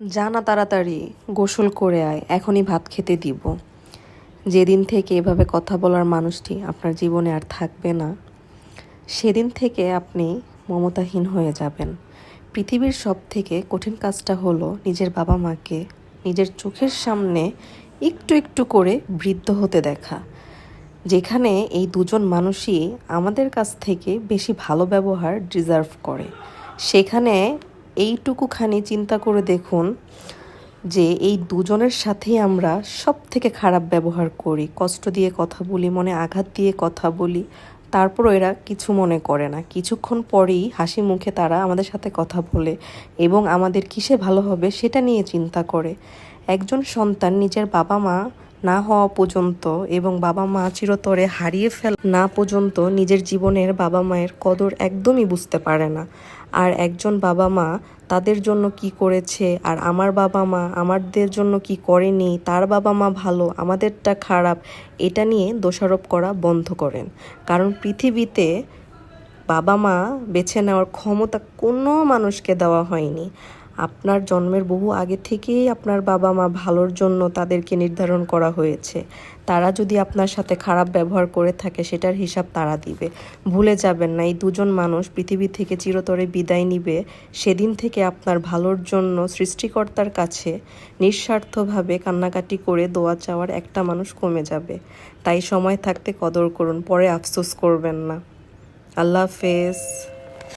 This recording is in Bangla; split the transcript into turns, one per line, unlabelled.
যা না তাড়াতাড়ি গোসল করে আয়, এখনই ভাত খেতে দিব। যেদিন থেকে এভাবে কথা বলার মানুষটি আপনার জীবনে আর থাকবে না, সেদিন থেকে আপনি মমতাহীন হয়ে যাবেন। পৃথিবীর সব থেকে কঠিন কাজটা হলো নিজের বাবা মাকে নিজের চোখের সামনে একটু একটু করে বৃদ্ধ হতে দেখা, যেখানে এই দুজন মানুষই আমাদের কাছ থেকে বেশি ভালো ব্যবহার ডিজার্ভ করে। সেখানে এইটুকুখানি চিন্তা করে দেখুন যে এই দুজনের সাথেই আমরা সব থেকে খারাপ ব্যবহার করি, কষ্ট দিয়ে কথা বলি, মনে আঘাত দিয়ে কথা বলি, তারপরও এরা কিছু মনে করে না। কিছুক্ষণ পরেই হাসি মুখে তারা আমাদের সাথে কথা বলে এবং আমাদের কিসে ভালো হবে সেটা নিয়ে চিন্তা করে। একজন সন্তান নিজের বাবা মা না হওয়া পর্যন্ত এবং বাবা মা চিরতরে হারিয়ে ফেলা না পর্যন্ত নিজের জীবনের বাবা মায়ের কদর একদমই বুঝতে পারে না। আর একজন বাবা মা তাদের জন্য কি করেছে আর আমার বাবা মা আমাদের জন্য কি করেনি, তার বাবা মা ভালো আমাদেরটা খারাপ, এটা নিয়ে দোষারোপ করা বন্ধ করেন। কারণ পৃথিবীতে বাবা মা বেছে নেওয়ার ক্ষমতা কোনো মানুষকে দেওয়া হয়নি। আপনার জন্মের বহু আগে থেকেই আপনার বাবা মা ভালোর জন্য তাদেরকে নির্ধারণ করা হয়েছে। তারা যদি আপনার সাথে খারাপ ব্যবহার করে থাকে সেটার হিসাব তারা দিবে। ভুলে যাবেন না, এই দুজন মানুষ পৃথিবী থেকে চিরতরে বিদায় নিবে, সেদিন থেকে আপনার ভালোর জন্য সৃষ্টিকর্তার কাছে নিঃস্বার্থভাবে কান্নাকাটি করে দোয়া চাওয়ার একটা মানুষ কমে যাবে। তাই সময় থাকতে কদর করুন, পরে আফসোস করবেন না। আল্লাহ হাফেজ।